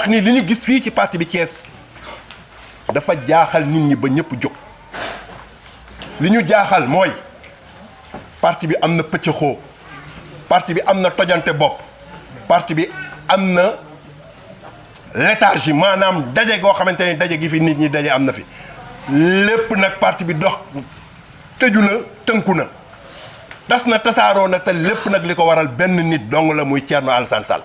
wax ni li ñu gis fii ci parti bi Thiès dafa jaaxal nit ñi ba ñëpp jóg li ñu jaaxal mooy parti bi am na pëccëxoo parti bi am na tojante bopp parti bi am na léthargie maanaam daje goo xamante ni daje gi fi nit ñi daje am na fi lépp nag parti bi dox tëju na tënku na tas na tasaaroo na te lépp nag li ko waral benn nit dong la muy Thierno Alassane Sall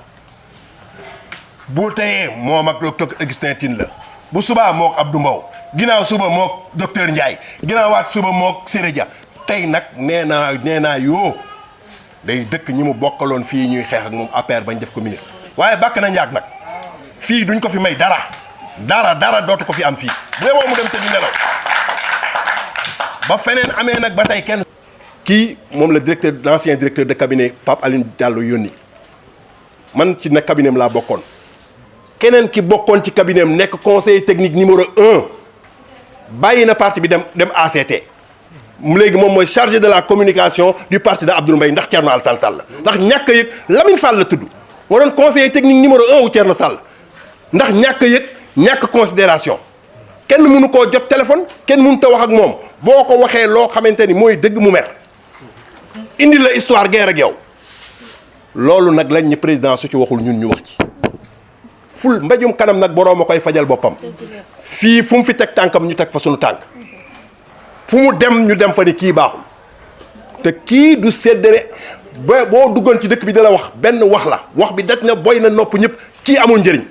bu teyee moom ak docteur Augustin Tine la bu subaa mook Abdou Mbow ginnaaw suba mook docteur Ndiaye ginnaawaat suba mook Siré Dia tey nag nee naa yoo day dëkk ñi mu bokkaloon fii ñuy xeex ak moom APR bañ def ko ministre waaye bàkk na njaag nag fii duñ ko fi may dara dootu ko fi am fii bu yeboo mu dem te di nelaw ba feneen amee nag ba tey kenn kii moom la l'ancien directeur de cabinet Pape Aline Diallo yónni man ci nag cabinet am laa bokkoon keneen ki bokkoon ci cabinet am nekk conseiller technique numéro 1 bàyyi na parti bi dem ACT léegi moom mooy chargé de la communication du parti de Abdoul Mbaye ndax Thierno Alassane Sall ndax ñàkk a yëg Lamine Fall la tudd moo doon conseiller technique numéro 1 wu Thierno Sall ndax ñàkk a yëg ñàkk considération kenn mënu koo jot téléphone kenn mënu ta wax ak moom boo ko waxee loo xamante ni mooy dëgg mu mer indi la histoire guerre ak yow loolu nag lañ ñi président su ci waxul ñun ñu wax ci ful mbéjum kanam nag boroom a koy fajal boppam fii fu mu fi teg tànkam ñu teg fa sunu tànk fu mu dem ñu dem fa ni kii baaxul te kii du séddale ba boo duggoon ci dëkk bi dala wax benn wax la wax bi daj na boy na nopp ñëpp kii amul njëriñ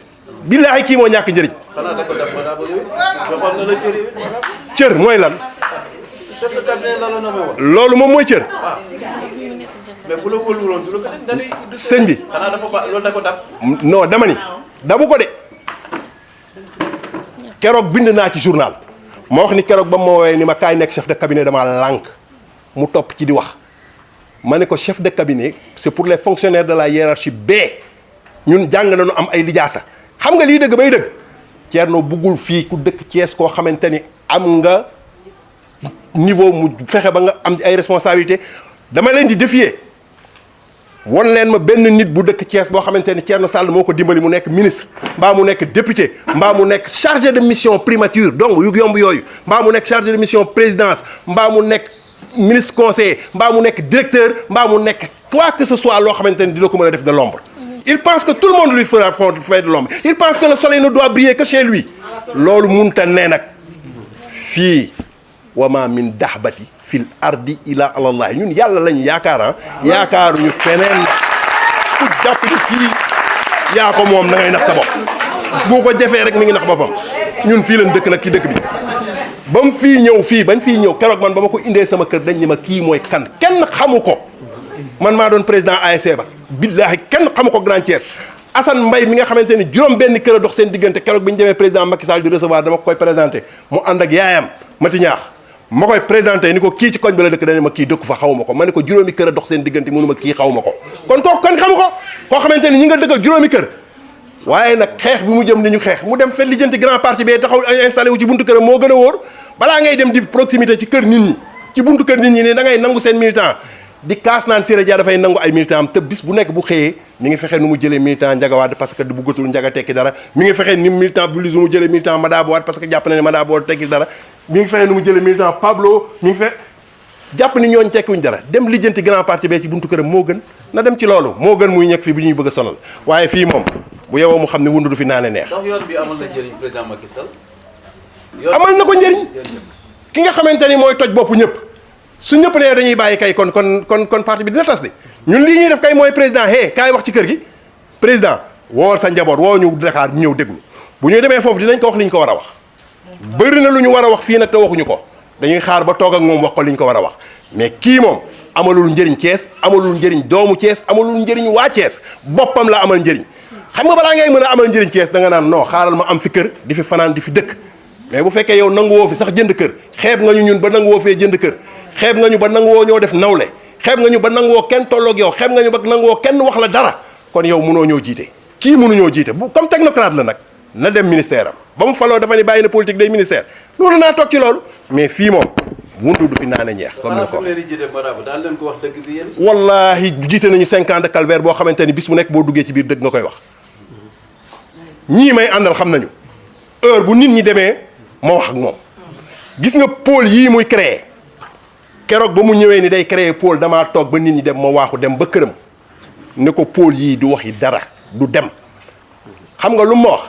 billaahi kii moo ñàkk njëriñ. xanaa da ko def ba joxoon na la cër yi. cër mooy lan. chef de cabinet la na ma wax. loolu moom mooy cër. mais bu la wóoluwuloon du la ko dañuy. sëñ bi xanaa dafa ba loolu da ko dab. non dama ni dabu ko de keroog bind naa ci journal ma wax ni keroog ba ma woowee ni ma kaay nekk chef de cabinet dama lànk mu topp ci di wax ma ne ko chef de cabinet c'est pour les fonctionnaires de la hiérarchie B ñun jàng nañu am ay lijaasa xam nga lii dëgg bay dëgg Thierno buggul fii ku dëkk Thiès koo xamante ni am nga niveau mu fexe ba nga am ay responsabilité dama leen di défier won leen ma benn nit bu dëkk Thiès boo xamante ni Thierno Sall moo ko dimbali mu nekk ministre mbaa mu nekk député mbaa mu nekk chargé de mission primature donc yu yomb yooyu mbaa mu nekk chargé de mission présidence mbaa mu nekk ministre conseiller mbaa mu nekk directeur mbaa mu nekk quoi que ce soit loo xamante ni dina ko mën a def de l'ombre il pense que tout le monde lui fera faire de l'ombre il pense que le soleil ne doit briller que chez lui loolu munta ne nag fii wama min dahbati fil ardi ila alallahi ñun yàlla lañu yaakaar yaakaaruñu feneen ku jàpp ni fii yaa ko moom na ngay nax sa bopp boo ko jafee rek mi ngi nax boppam ñun fii lañ dëkk nag ki dëkk bi ba mu fii ñëw fii bañ fii ñëw keroog man ba ma ko indee sama kër dañ ni ma kii mooy kan kenn xamu ko man maa doon président ASC ba billaahi kenn xamu ko Grand Thiès Assane Mbaye mi nga xamante ni juróom benn kër a dox seen diggante keroog bi ñu demee président Macky Sall di recevoir dama ko koy présenté mu ànd ak yaayam Mati Ñaax ma koy présenté ni ko kii ci koñ bi la dëkk dañu ma kii dëkku fa xawuma ko ma ne ko juróomi kër a dox seen diggante mënu ma kii xawuma ko kon kooku kan xamu ko koo xamante ni ñi nga dëkkal juróomi kër waaye nag xeex bi mu jëm ni ñu xeex mu dem fet lijjanti grand parti bee taxaw installé wu ci buntu këram moo gën a wóor balaa ngay dem di proximité ci kër nit ñi ci buntu kër nit ñi ne da ngay nangu seen militant di kaas naan Siré Dia dafay nangu ay militant am te bis bu nekk bu xëyee mi ngi fexe nu mu jëlee militant Ndiaga Wade parce que du bëggatul Ndiaga tekki dara mi ngi fexe ni militant Bulus nu mu jëlee militant Madabo Wade parce que jàpp na ne Madabo Wade tekki dara mi ngi fexe nu mu jëlee militant Pablo mi ngi fexe jàpp ni ñooñu tekkiwuñ dara dem lijjanti grand parti bee ci buntu këram moo gën na dem ci loolu moo gën muy ñekk fii bu ñuy bëgg a sonal waaye fii moom bu yowoo mu xam ne wundu du fi naane neex. donc yoon bi amal na njëriñ président Macky Sall. amal na ko njëriñ ki nga xamante ni mooy toj bopp ñëpp su ñëpp nee dañuy bàyyi kay kon parti bi dina tas de ñun lii ñuy def kay mooy président kaay wax ci kër gi président wool sa njaboot woo ñu Dakar ñëw déglu bu ñuy demee foofu dinañ ko wax li ñu ko war a wax bëri na lu ñu war a wax fii nag te waxuñu ko dañuy xaar ba toog ak moom wax ko li ñu ko war a wax mais kii moom amalul njëriñ Thiès amalul njëriñ doomu Thiès amalul njëriñ waa Thiès boppam la amal njëriñ xam nga balaa ngay mën a amal njëriñ Thiès da nga naan non xaaral ma am fi kër di fi fanaan di fi dëkk mais bu fekkee yow nanguwoo fi sax jënd kër xeeb nga ñu ñun ba nanguwoo fee jënd kër xeeb nga ñu ba nanguwoo ñoo def nawle xeeb nga ñu ba nanguwoo kenn tolloog yow xeeb nga ñu ba nanguwoo kenn wax la dara kon yow mënoo ñoo jiite kii mënuñoo jiite bu comme technocrate la nag na dem ministère am ba mu faloo dafa ne bàyyi na politique day ministère loolu naa toog ci loolu mais fii moom wundu du fi naane ñeex comme ni ko daal leen ko wax dëgg bi yéen wallaahi jiite nañu 5 ans de calvaire boo xamante ni bis mu nekk boo duggee ci biir dëgg nga koy wax ñii may àndal xam nañu heure bu nit ñi demee ma wax ak moom gis nga pôle yii muy créer keroog ba mu ñëwee ni day créer pôle damaa toog ba nit ñi dem ma waaxu dem ba këram ne ko pôle yii du waxi dara du dem xam nga lu ma wax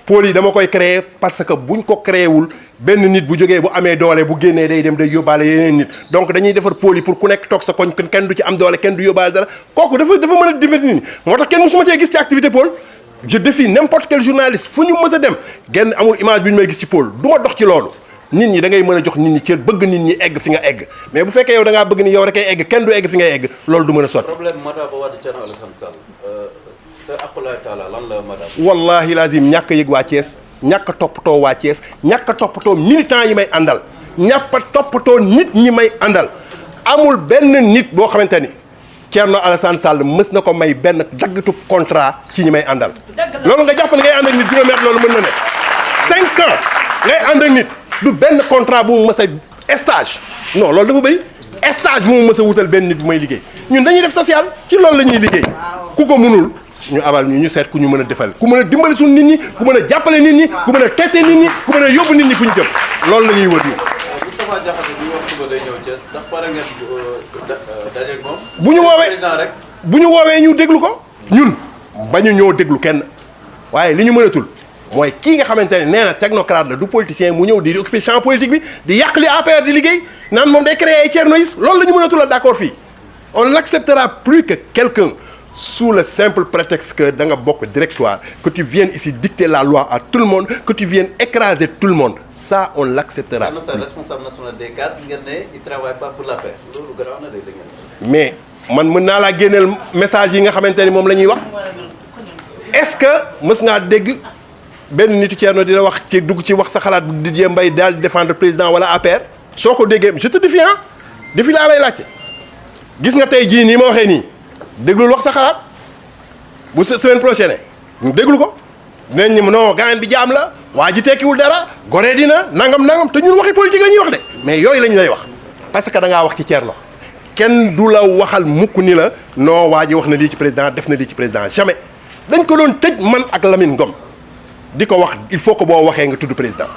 pôle yi dama koy créer parce que buñ ko créé wul benn nit bu jógee bu amee doole bu génnee day dem day yóbbaale yeneen nit donc dañuy defar pôle yi pour ku nekk toog sa koñ kenn du ci am doole kenn du yóbbaale dara kooku dafa mën a divertir nit ñi moo tax kenn musuma cee gis ci activité pôle je défie n'importe quel journaliste fu ñu mës a dem genn amul image bi ñu may gis ci pôle du ma dox ci loolu nit ñi da ngay mën a jox nit ñi cër bëgg nit ñi egg fi nga egg mais bu fekkee yow da ngaa bëgg ni yow rek ay egg kenn du egg fi ngay egg loolu du mën a sotti. problème Madaba Wade Thierno Alassane Sall sa aqulaay taala lan la Madaba. wallahi lazim ñàkk a yëg waa Thiès ñàkk a toppatoo waa Thiès ñàkk a toppatoo militants yi may àndal ñàkk a toppatoo nit ñi may àndal amul benn nit boo xamante ni Thierno Alassane Sall mës na ko may benn daggitu contrat ci ñi may àndal. loolu nga jàpp ne ngay ànd ak nit juróomi at loolu mën na ne 5 ans ngay ànd ak nit du benn contrat bu mu mës a stage non loolu dafa bëri stage bu mu mës a wutal benn nit bu may liggéey ñun dañuy def social ci loolu la ñuy liggéey ku ko mënul ñu abal ñu seet ku ñu mën a defal ku mën a dimbali suñu nit ñi ku mën a jàppale nit ñi ku mën a tette nit ñi ku mën a yóbbu nit ñi fu ñu jëm loolu la ñuy wër nii. Moustapha Diakhaté bi wax suba day ñëw Thiès ndax pare ngeen dajeeg moom. bu ñu woowee président rek. bu ñu woowee ñu déglu ko ñun bañu ñoo déglu kenn waaye li ñu mënatul mooy kii nga xamante ne nee na technocrate la du politicien mu ñëw di occuper champ politique bi di yàq li APR di liggéey naan moom day créer ay Thiernoïs loolu la ñu mënatul a d'accord fii on n'acceptera plus que quelqu'un sous le simple prétexte que da nga bokk directoire que tu viennes ici dicter la loi à tout le monde que tu viennes écraser tout le monde ça on l'acceptera plus. sa responsable national des cadres ngeen ne il travaille pas pour l'APR loolu garaaw na de ngeen. mais man mën naa laa génneel message yi nga xamante ni moom la ñuy wax est-ce que mës ngaa dégg benn nitu Thierno dina wax ci dugg ci wax sa xalaat bu Didier Mbaye daal di défendre président wala APR soo ko déggee je te défie ah défi laa lay laajte gis nga tey jii nii ma waxee nii déglul wax sa xalaat bu semaine prochaine ñu déglu ko dinañ ñi non gaañ bi jaam la waa ji tekkiwul dara goree dina nangam te ñun waxi politique la ñuy wax de mais yooyu lañ lay wax parce que da ngaa wax ci Thierno kenn du la waxal mukk ni la non waa ji wax na lii ci président def na lii ci président jamais dañ ko doon tëj man ak Lamine Ngom di ko wax il faut que boo waxee nga tudd président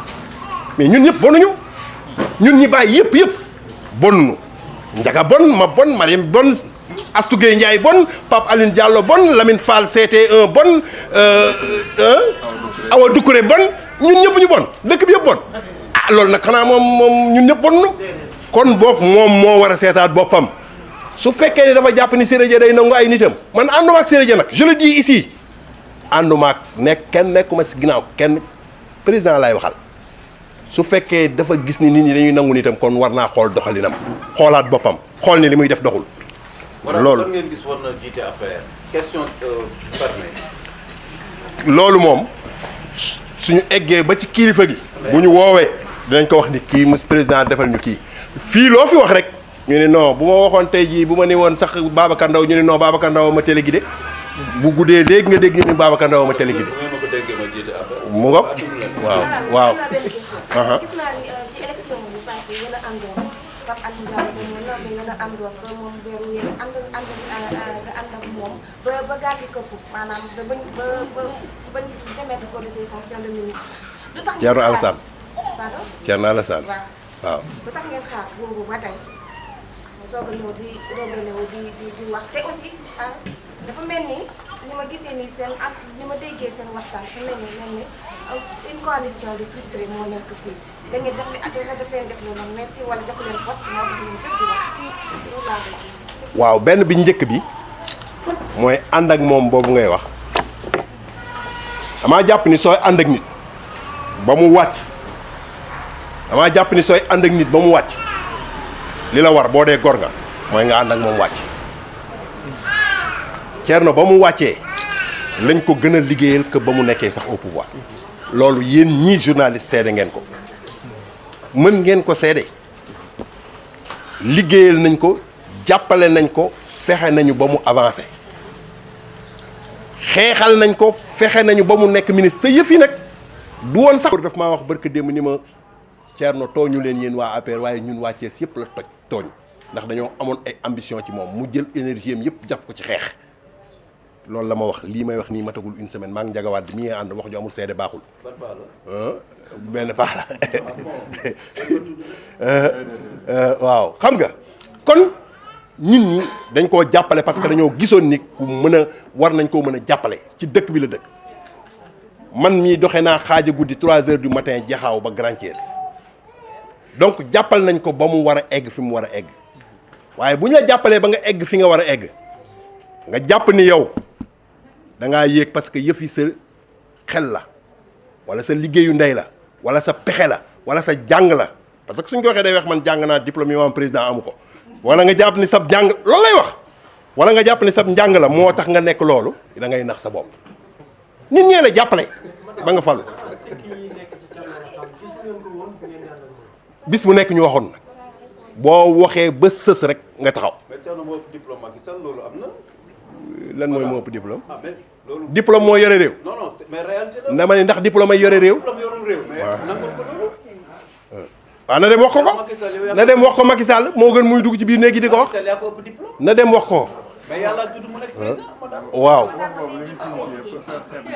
mais ñun ñëpp bonuñu ñun ñi bàyyi yëpp bonnu Ndiaga bon ma bon Mariam bon Astou Gueye Ndiaye bon Pape Aline Diallo bon Lamine Fall CT1 bon Awa Doucouré bon ñun ñëpp ñu bon dëkk bi yëpp bon ah loolu nag xanaa moom ñun ñëpp bonnu kon boog moom moo war a seetaat boppam su fekkee ni dafa jàpp ni Siré Dia day nangu ay nitam man ànduma ak Siré Dia nag je le dis ici ànduma ak kenn nekkuma si ginnaaw kenn président laay waxal su fekkee dafa gis ni nit ñi dañuy nangu nitam kon war naa xool doxalinam xoolaat boppam xool ni li muy def doxul. loolu ngeen gis war na jiite APR question loolu moom suñu eggee ba ci kilifa gi. bu ñu woowee dinañ ko wax ni kii monsieur président defal ñu kii fii loo fi wax rek ñu ne non bu ma waxoon tey jii bu ma ne woon sax Babacar Ndaw ñu ne non Babacar Ndaw ma téléguidé bu guddee léegi nga dégg ñu ne Babacar Ndaw ma téléguidé. mu ngoog waaw. gis naa ni ci élection bi passé yéen a àndoon Pape Alioune Diallo ba mu noppi yéen a àndoon ba moom weeru yéen a ànd nga ànd ak moom ba gaal gi këpp maanaam ba démettre ko de ses fonctions de ministre. lu tax Thierno Alassane. pardon Thierno Alassane. waaw. lu tax ngeen xaar boobu ba tey mu soog a ñëw di rebelle wu di wax te aussi dafa mel ni ma gisee ni seen ak ni ma déggee seen waxtaan dafa mel ni une coalition de frustrés moo nekk fii da ngeen def leen def lu metti wala jox leen poste moo tax ñu jóg di wax loolu laa bëgg. waaw benn bi njëkk bi mooy ànd ak moom boobu ngay wax damaa jàpp ni sooy ànd ak nit ba mu wàcc damaa jàpp ni sooy ànd ak nit ba mu wàcc li la war boo dee gor nga mooy nga ànd ak moom wàcc Thierno ba mu wàccee lañ ko gën a liggéeyal que ba mu nekkee sax au pouvoir loolu yéen ñii journaliste seede ngeen ko mën ngeen ko seede liggéeyal nañ ko jàppale nañ ko fexe nañu ba mu avancé xeexal nañ ko fexe nañu ba mu nekk ministre te yëf yi nag du woon sax daf maa wax barke démb ni ma Thierno tooñu leen yéen waa APR waaye ñun waa Thiès yëpp la tooñ ndax dañoo amoon ay ambition ci moom mu jël énergie am yëpp jàpp ko ci xeex loolu la ma wax lii may wax nii matagul une semaine maa ngi njagawaat bi mi ngi ànd wax ju amul seede baaxul. benn baax la waaw xam nga kon nit ñi dañ koo jàppale parce que dañoo gisoon ni ku mën a war nañ koo mën a jàppale ci dëkk bi la dëkk man mii doxe naa xaaja guddi 3 heures du matin jaxaaw ba Grand Thiès donc jàppal nañ ko ba mu war a egg fi mu war a egg waaye bu ñu la jàppalee ba nga egg fi nga war a egg nga jàpp ni yow da ngaa yéeg parce que yëf yi sa xel la wala sa liggéeyu ndey la wala sa pexe la wala sa jàng la parce que suñ ko waxee day wax man jàng naa diplôme yi ma am président amu ko wala nga jàpp ni sab jàng loolu lay wax wala nga jàpp ni sab njàng la moo tax nga nekk loolu da ngay nax sa bopp nit ñee la jàppale ba nga falu bis bu nekk ñu waxoon nag boo waxee ba sës rek nga taxaw. mais Thierno moo ëpp diplôme Macky Sall loolu am na. lan mooy moo ëpp diplôme. ah mais loolu. diplôme moo yore réew. non non mais réalité la. dama ne ndax diplôme ay yore réew. diplôme yorul réew. mais nangul ko loolu. waaw na dem wax ko ko na dem wax ko Macky Sall moo gën muy dugg ci biir néegi di ko wax. yaa ko ëpp diplôme. na dem wax ko. mais yàlla tudd mu nekk président madame. waaw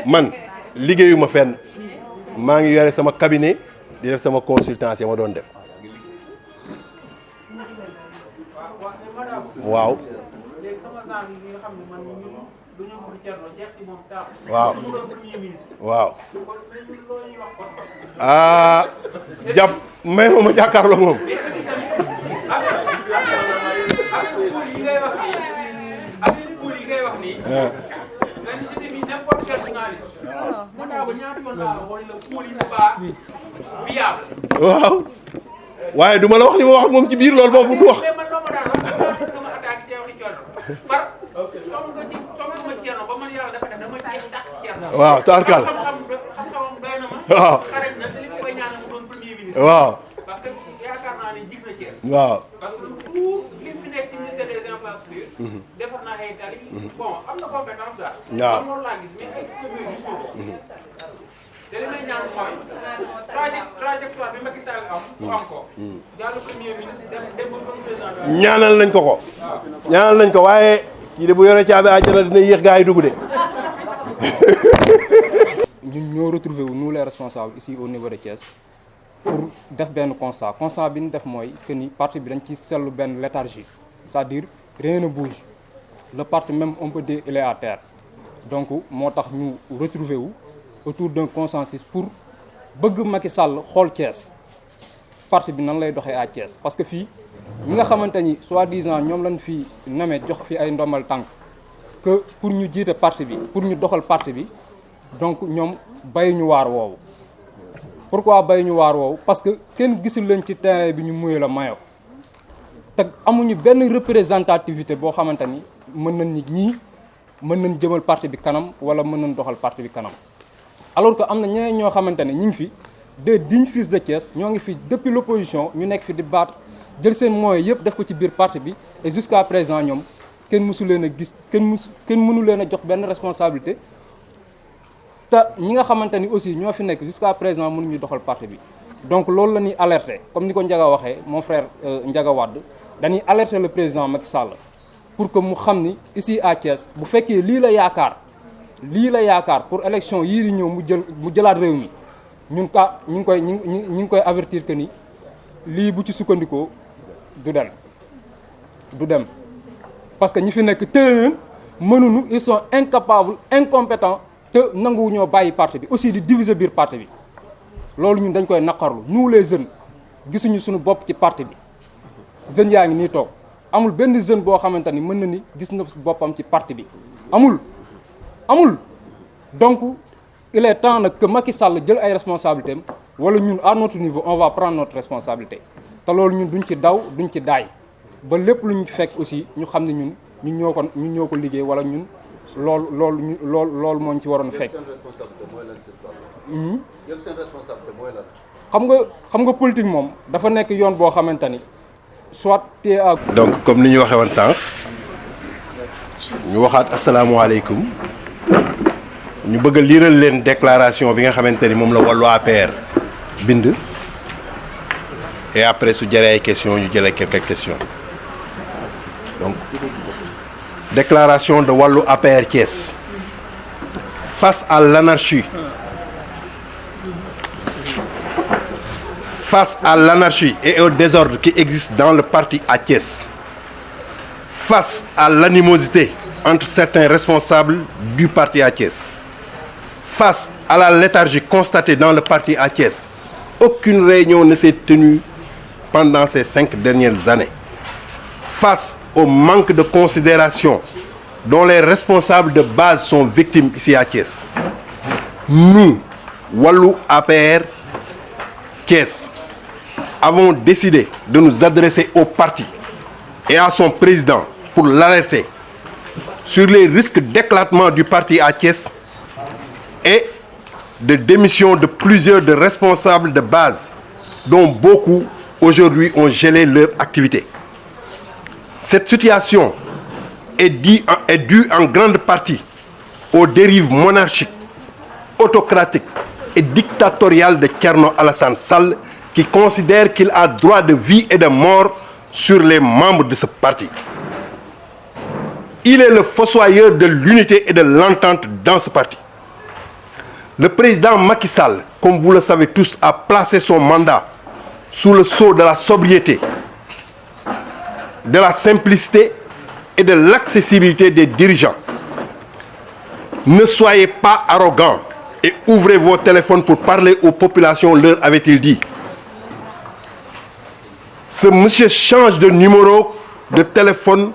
man liggéeyuma fenn maa ngi yore sama cabinet di def sama consultance ma doon def waaw. waaw waaw ah jàpp may ma jàkkaarloo moom. waaw waaye du ma la wax li ma wax ak moom ci biir loolu boobu du wax. waaw taarkaal waaw waaw waaw parce que tout li fi nekk ci ministère des infrastructures defar naa ay tali bon am na compétence daal waaw loolu laa gis mais ay structures gis ko te li may ñaan mooy trajectoire bi Macky Sall am mu am ko yàlla premier ministre dem ba président ñaanal nañ ko ko ñaanal nañ ko waaye kii de bu yore caabi àjjana dina yéex gaa yi dugg de. ñun ñoo retrouvé wu nous les responsables ici au niveau de Thiès pour def benn constat bi ñu def mooy que ni parti bi dañ ci seetlu benn léthargie c'est-à-dire rien ne bouge le parti même on peut dire il est à terre donc moo tax ñu retrouvé wu autour d'un consensus pour bëgg Macky Sall xool Thiès parti bi nan lay doxee à Thiès parce que fii ñi nga xamante ni soi-disant ñoom lañ fi namee jox fi ay ndombal tànk que pour ñu jiite parti bi pour ñu doxal parti bi donc ñoom bayuñu waar woowu pourquoi bayuñu waar woowu parce que kenn gisul leen ci terrain bi ñu muyee la mayo te amuñu benn représentativité boo xamante ni mën nañ ni ñii mën nañ jëmal parti bi kanam wala mën nañ doxal parti bi kanam alors que am na ñeneen ñoo xamante ne ñu ngi fi des dignes fils de Thiès ñoo ngi fi depuis l'opposition ñu nekk fi di battre jël seen moyens yëpp def ko ci biir parti bi et jusqu'à présent ñoom kenn mësu leen a gis kenn mënu leen a jox benn responsabilité te ñi nga xamante ni aussi ñoo fi nekk jusqu'à présent mënuñu doxal parti bi donc loolu la ñuy alerter comme ni ko Ndiaga waxee mon frère Ndiaga Wade dañuy alerter le président Macky Sall pour que mu xam ni ici à Thiès bu fekkee lii la yaakaar pour élection yii di ñëw mu jëlaat réew mi ñun ñu ngi koy avertir que ni lii bu ci sukkandikoo du dem parce que ñi fi nekk tëye mënuñu ils sont incapables incompétents te nanguwu ñoo bàyyi parti bi aussi di diviser biir parti bi loolu ñun dañ koy naqarlu nous les jeunes gisuñu suñu bopp ci parti bi jeunes yaa ngi nii toog amul benn jeune boo xamante ni mën na ni gis na boppam ci parti bi amul donc il est temps nag que Macky Sall jël ay responsabilités am wala ñun à notre niveau on va prendre notre responsabilité te loolu ñun duñ ci daw duñ ci daay ba lépp lu ñu fekk aussi ñu xam ne ñun ñoo ko liggéey wala ñun loolu moo ñu ci waroon fekk. seen responsabilité mooy lan seen jël seen responsabilité mooy lan. xam nga politique moom dafa nekk yoon boo xamante ni soit te à. donc comme ni ñu waxee woon sànq ñu waxaat asalaamaaleykum ñu bëgg a liiral leen déclaration bi nga xamante ni moom la wàllu APR bind et après su jëree ay questions ñu jëlee quelques questions donc déclaration de wàllu APR Thiès. face à l'anarchie, et au désordre qui existe dans le parti à Thiès, face à l'animosité entre certains responsables du parti à Thiès, face à la léthargie constatée dans le parti à Thiès, aucune réunion ne s'est tenue pendant ces 5 dernières années. Face au manque de considération dont les responsables de base sont victimes ici à Thiès, nous, Wallu APR Thiès, avons décidé de nous adresser au parti et à son président pour l'alerter sur les risques d'éclatement du parti à Thiès et de démission de plusieurs de responsables de base dont beaucoup aujourd'hui ont gelé leur activité. Cette situation est due en grande partie aux dérives monarchiques, autocratiques et dictatoriales de Thierno Alassane Sall, qui considère qu'il a droit de vie et de mort sur les membres de ce parti. Il est le fossoyeur de l'unité et de l'entente dans ce parti. Le président Macky Sall, comme vous le savez tous, a placé son mandat sous le sceau de la sobriété, de la simplicité et de l'accessibilité des dirigeants. Ne soyez pas arrogants et ouvrez vos téléphones pour parler aux populations, leur avait-il dit. Ce monsieur change de numéro de téléphone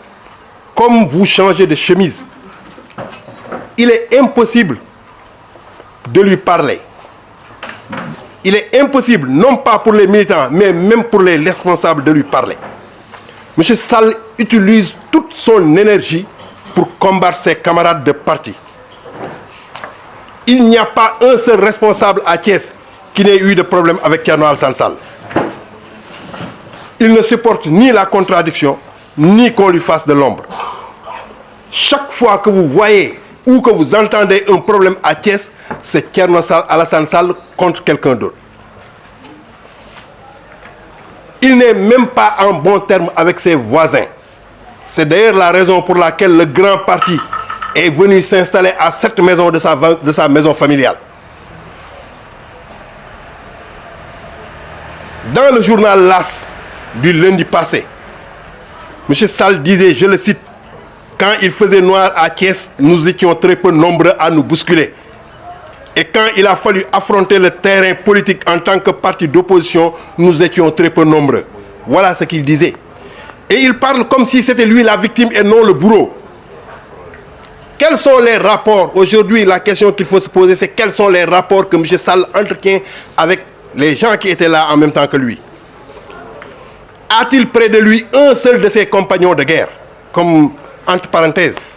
comme vous changez de chemise. Il est impossible de lui parler. Il est impossible, non pas pour les militants, mais même pour les responsables, de lui parler. Monsieur Sall utilise toute son énergie pour combattre ses camarades de parti. Il n'y a pas un seul responsable à Thiès qui n'ait eu de problème avec Thierno Alassane Sall. Il ne supporte ni la contradiction, ni qu'on lui fasse de l'ombre. Chaque fois que vous voyez ou que vous entendez un problème à Thiès, c'est Thierno Alassane Sall contre quelqu'un d'autre. Il n'est même pas en bon terme avec ses voisins. C'est d'ailleurs la raison pour laquelle le grand parti est venu s'installer à cette maison de sa maison familiale. Dans le journal LAS du lundi passé, M. Sall disait, je le cite, « Quand il faisait noir à Thiès, nous étions très peu nombreux à nous bousculer. Et quand il a fallu affronter le terrain politique en tant que parti d'opposition, nous étions très peu nombreux. » Voilà ce qu'il disait. Et il parle comme si c'était lui la victime et non le bourreau. Quels sont les rapports? Aujourd'hui, la question qu'il faut se poser, c'est quels sont les rapports que M. Sall entretient avec les gens qui étaient là en même temps que lui? A-t-il près de lui un seul de ses compagnons de guerre? Comme entre parenthèses,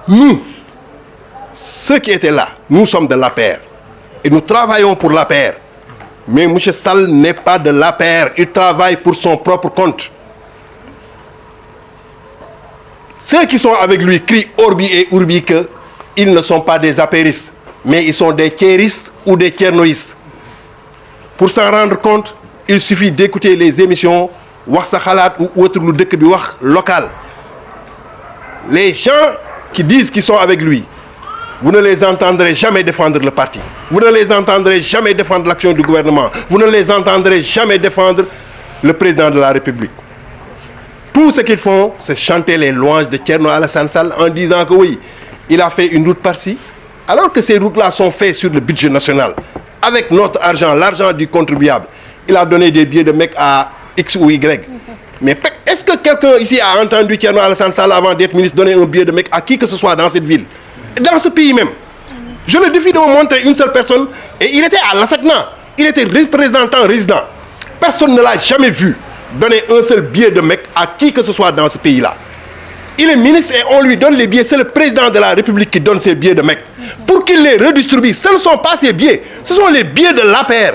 nous, ceux qui étaient là, nous sommes de l'APR. Et nous travaillons pour l'APR. Mais M. Sall n'est pas de l'APR. Il travaille pour son propre compte. Ceux qui sont avec lui crient Orbi et Urbi qu'ils ne sont pas des apéristes, mais ils sont des thiéristes ou des thiernoïstes. Pour s'en rendre compte, il suffit d'écouter les émissions Wax Sa Xalaat ou autre lu dëkk bi wax local. Les gens qui disent qu'ils sont avec lui, vous ne les entendrez jamais défendre le parti. Vous ne les entendrez jamais défendre l'action du gouvernement. Vous ne les entendrez jamais défendre le président de la République. Tout ce qu'ils font, c'est chanter les louanges de Thierno Alassane Sall en disant que oui, il a fait une route par-ci, alors que ces routes-là sont faites sur le budget national, avec notre argent, l'argent du contribuable. Il a donné des billets de mec à X ou Y. Mais est-ce que quelqu'un ici a entendu Thierno Alassane Sall avant d'être ministre donner un billet de mec à qui que ce soit dans cette ville, dans ce pays même? Je le défie de me montrer une seule personne, et il était à l'Assacna, il était représentant résident. Personne ne l'a jamais vu donner un seul billet de mec à qui que ce soit dans ce pays-là. Il est ministre et on lui donne les billets. C'est le président de la République qui donne ses billets de mec. Pour qu'il les redistribue, ce ne sont pas ses billets, ce sont les billets de l'APR.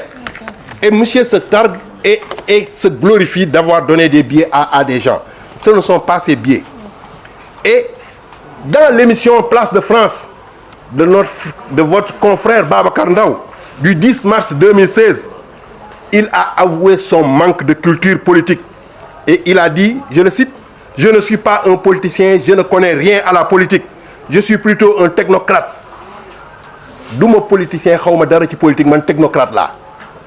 Et monsieur se targue et se glorifie d'avoir donné des billets à des gens. Ce ne sont pas ses billets. Et dans l'émission Place de France de votre confrère Babacar Ndaw du 10 mars 2016, il a avoué son manque de culture politique. Et il a dit, je le cite, « Je ne suis pas un politicien, je ne connais rien à la politique. Je suis plutôt un technocrate. duma politicien xawma dara ci politique man technocrate laa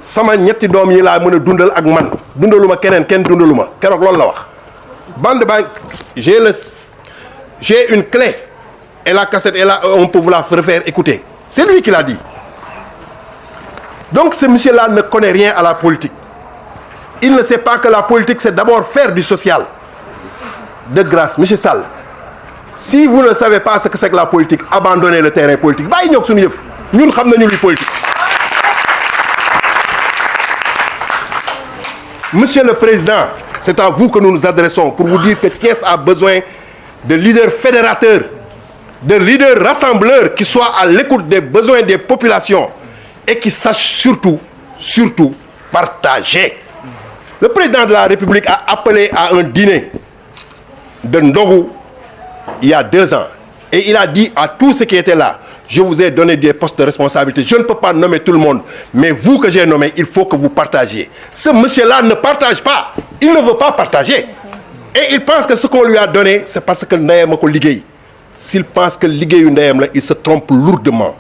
sama ñetti doom yi laa mën a dundal ak man dundaluma keneen kenn dundaluma keroog loolu la wax bande ba j'ai une clé et la cassette est là, on peut vous la refaire écouter. C'est lui qui l'a dit. Donc ce monsieur-là ne connaît rien à la politique. Il ne sait pas que la politique, c'est d'abord faire du social. De grâce, monsieur Sall, si vous ne savez pas ce que c'est que la politique, abandonnez le terrain politique. Bàyyi ñoog suñu yëf ñun xam nañu luy politique. Monsieur le Président, c'est à vous que nous nous adressons pour vous dire que Thiès a besoin de leaders fédérateurs, de leaders rassembleurs qui soient à l'écoute des besoins des populations et qui sachent surtout partager. Le président de la République a appelé à un dîner de Ndogu il y a 2 ans et il a dit à tous ceux qui étaient là, je vous ai donné des postes de responsabilité, je ne peux pas nommer tout le monde, mais vous que j'ai nommé, il faut que vous partagiez. Ce monsieur-là ne partage pas, il ne veut pas partager. Et il pense que ce qu'on lui a donné, c'est parce que ndeyam a ko liggéey. S'il pense que liggéeyu ndeyam la, il se trompe lourdement.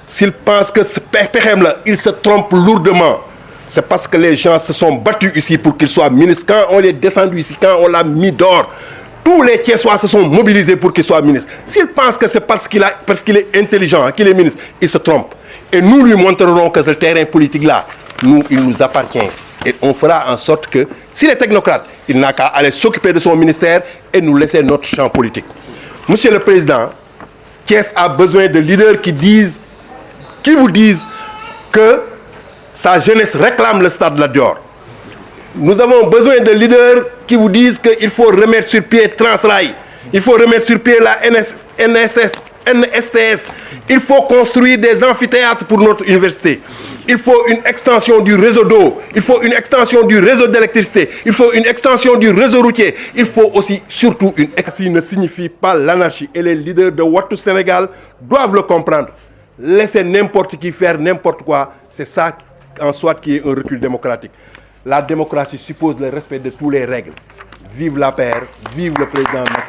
S'il pense que ce pexem la, il se trompe lourdement. C'est parce que les gens se sont battus ici pour qu'ils soient ministres. Quand on les descendu ici, quand on l'a mis dehors, tous les Thiessois se sont mobilisés pour qu'il soit ministre. S'il pense que c'est parce qu'il est intelligent, qu'il est ministre, il se trompe. Et nous lui montrerons que ce terrain politique-là, il nous appartient. Et on fera en sorte que, s'il est technocrate, il n'a qu'à aller s'occuper de son ministère et nous laisser notre champ politique. Monsieur le Président, Thiès a besoin de leaders qui vous disent que sa jeunesse réclame le stade Lat Dior. Nous avons besoin de leaders qui vous disent qu'il faut remettre sur pied Transrail, il faut remettre sur pied la NSTS, il faut construire des amphithéâtres pour notre université, il faut une extension du réseau d'eau, il faut une extension du réseau d'électricité, il faut une extension du réseau routier, il faut aussi surtout une extension. Ne signifie pas l'anarchie et les leaders de Wattu Sénégal doivent le comprendre. Laisser n'importe qui faire n'importe quoi, c'est ça en soi qui est un recul démocratique. La démocratie suppose le respect de toutes les règles. Vive la paix, vive le président Macky